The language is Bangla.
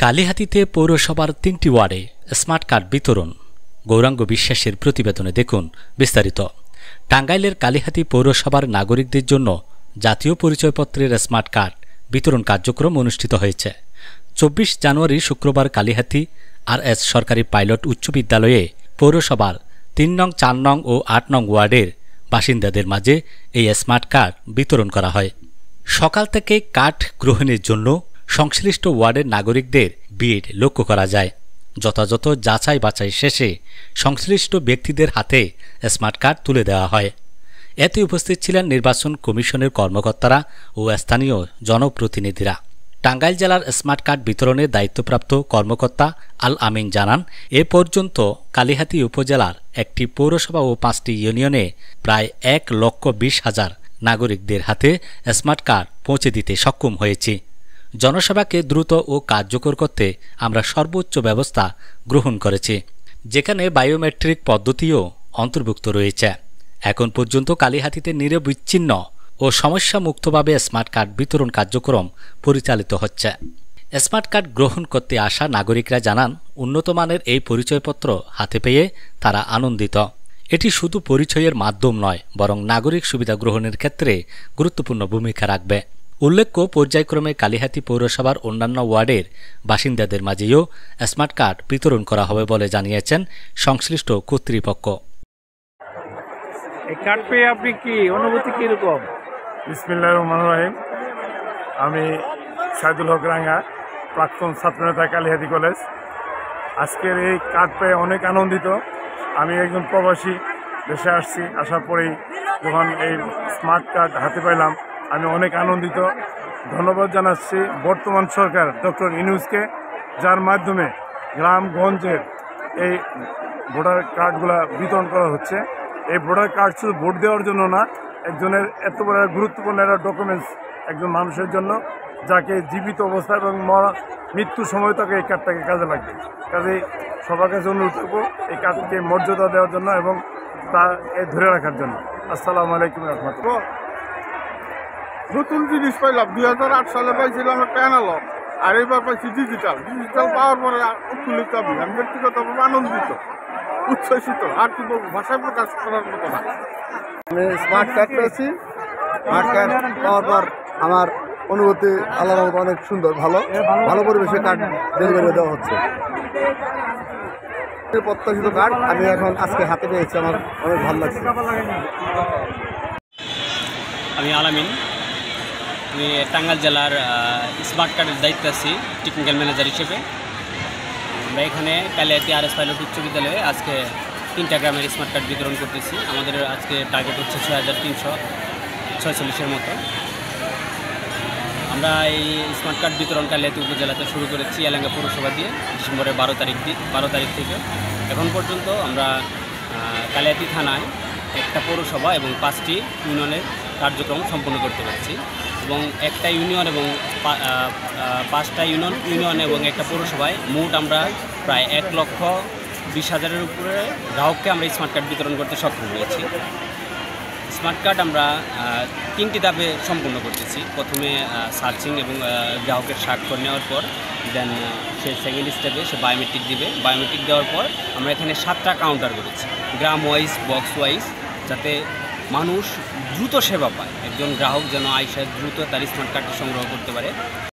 কালিহাতীতে পৌরসভার ৩টি ওয়ার্ডে স্মার্ট কার্ড বিতরণ। গৌরাঙ্গ বিশ্বাসের প্রতিবেদনে দেখুন বিস্তারিত। টাঙ্গাইলের কালিহাতী পৌরসভার নাগরিকদের জন্য জাতীয় পরিচয়পত্রের স্মার্ট কার্ড বিতরণ কার্যক্রম অনুষ্ঠিত হয়েছে। ২৪ জানুয়ারি শুক্রবার কালিহাতী আর.এস. সরকারি পাইলট উচ্চ বিদ্যালয়ে পৌরসভার ৩ নং, ৪ নং ও ৮ নং ওয়ার্ডের বাসিন্দাদের মাঝে এই স্মার্ট কার্ড বিতরণ করা হয়। সকাল থেকে কার্ড গ্রহণের জন্য সংশ্লিষ্ট ওয়ার্ডের নাগরিকদের ভিড় লক্ষ্য করা যায়। যথাযথ যাচাই বাছাই শেষে সংশ্লিষ্ট ব্যক্তিদের হাতে স্মার্ট কার্ড তুলে দেওয়া হয়। এতে উপস্থিত ছিলেন নির্বাচন কমিশনের কর্মকর্তারা ও স্থানীয় জনপ্রতিনিধিরা। টাঙ্গাইল জেলার স্মার্ট কার্ড বিতরণের দায়িত্বপ্রাপ্ত কর্মকর্তা আল আমিন জানান, এ পর্যন্ত কালিহাতী উপজেলার একটি পৌরসভা ও 5টি ইউনিয়নে প্রায় 1,20,000 নাগরিকদের হাতে স্মার্ট কার্ড পৌঁছে দিতে সক্ষম হয়েছি। জনসেবাকে দ্রুত ও কার্যকর করতে আমরা সর্বোচ্চ ব্যবস্থা গ্রহণ করেছি, যেখানে বায়োমেট্রিক পদ্ধতিও অন্তর্ভুক্ত রয়েছে। এখন পর্যন্ত কালিহাতীতে নিরবিচ্ছিন্ন ও সমস্যামুক্তভাবে স্মার্ট কার্ড বিতরণ কার্যক্রম পরিচালিত হচ্ছে। স্মার্ট কার্ড গ্রহণ করতে আসা নাগরিকরা জানান, উন্নত মানের এই পরিচয়পত্র হাতে পেয়ে তারা আনন্দিত। এটি শুধু পরিচয়ের মাধ্যম নয়, বরং নাগরিক সুবিধা গ্রহণের ক্ষেত্রে গুরুত্বপূর্ণ ভূমিকা রাখবে। উল্লেখ্য, পর্যায়ক্রমে কালিহাতী পৌরসভার অন্যান্য ওয়ার্ডের বাসিন্দাদের মাঝেও স্মার্ট কার্ড বিতরণ করা হবে বলে জানিয়েছেন সংশ্লিষ্ট কর্তৃপক্ষ। এই কার্ড পেয়ে আপনি কি অনুভূতি কিরকম? বিসমিল্লাহির রহমানির রহিম। আমি সাইদুল হক রাঙ্গা, প্রাক্তন ছাত্রনেতা, কালিহাতী কলেজ। আজকের এই কার্ড পেয়ে অনেক আনন্দিত। আমি একজন প্রবাসী, দেশে আসছি। আসার পরেই যখন এই স্মার্ট কার্ড হাতে পাইলাম, আমি অনেক আনন্দিত। ধন্যবাদ জানাচ্ছি বর্তমান সরকার ডক্টর ইউনূসকে, যার মাধ্যমে গ্রামগঞ্জের এই ভোটার কার্ডগুলো বিতরণ করা হচ্ছে। এই ভোটার কার্ড শুধু ভোট দেওয়ার জন্য না, একজনের এত বড় গুরুত্বপূর্ণ একটা ডকুমেন্টস একজন মানুষের জন্য, যাকে জীবিত অবস্থা এবং মৃত্যুর সময় তাকে এই কার্ডটাকে কাজে লাগবে। কাজে সবার কাছে অনুরোধ করবো এই কার্ডকে মর্যাদা দেওয়ার জন্য এবং তাকে ধরে রাখার জন্য। আসসালামু আলাইকুম রহমতুল্লাহ। নতুন জিনিস পাইলাম, 2008 সালে পাইছিলাম একটা অ্যানালগ, আর এবার পাইছি ডিজিটাল পাওয়ার পরে উৎফুল্লিত আমি ব্যক্তিগতভাবে আনন্দিত, উচ্ছ্বসিত। আর কি বলবো, ভাষায় প্রকাশ করার মতো না। আমি স্মার্ট কার্ড পেয়েছি। স্মার্ট কার্ড পাওয়ার পর আমার অনুভূতি আল্লাহর রহমতে অনেক সুন্দর, ভালো পরিবেশে কার্ড ডেলিভারি দেওয়া হচ্ছে। প্রত্যাশিত কার্ড আমি এখন আজকে হাতে পেয়েছি, আমার অনেক ভালো লাগছে। আমি আলামিন, আমি টাঙ্গাইল জেলার স্মার্ট কার্ডের দায়িত্বে আছি টেকনিক্যাল ম্যানেজার হিসেবে। আমরা এখানে কালিহাতী আর.এস. পাইলট উচ্চ বিদ্যালয়ে আজকে 3টা গ্রামের স্মার্ট কার্ড বিতরণ করতেছি। আমাদের আজকে টার্গেট হচ্ছে 6,346-এর মতো। আমরা এই স্মার্ট কার্ড বিতরণ কালিহাতী উপজেলাতে শুরু করেছি এলাঙ্গা পৌরসভা দিয়ে ডিসেম্বরের 12 তারিখ থেকে। এখন পর্যন্ত আমরা কালিহাতী থানায় একটা পৌরসভা এবং 5টি ইউনিয়নের কার্যক্রম সম্পন্ন করতে পারছি, এবং একটা ইউনিয়ন এবং 5টা ইউনিয়ন এবং একটা পৌরসভায় মোট আমরা প্রায় 1,20,000-এর উপরে গ্রাহককে আমরা স্মার্ট কার্ড বিতরণ করতে সক্ষম হয়েছি। স্মার্ট কার্ড আমরা 3টি ধাপে সম্পন্ন করতেছি। প্রথমে সার্চিং এবং গ্রাহকের স্বাক্ষর নেওয়ার পর দেন সে সেকেন্ড স্টেপে সে বায়োমেট্রিক দিবে। বায়োমেট্রিক দেওয়ার পর আমরা এখানে 7টা কাউন্টার করেছি, গ্রাম ওয়াইজ, বক্স ওয়াইজ, যাতে মানুষ দ্রুত সেবা পায়। একজন গ্রাহক যেন আইসা দ্রুত তার স্মার্ট কার্ডটি সংগ্রহ করতে পারে।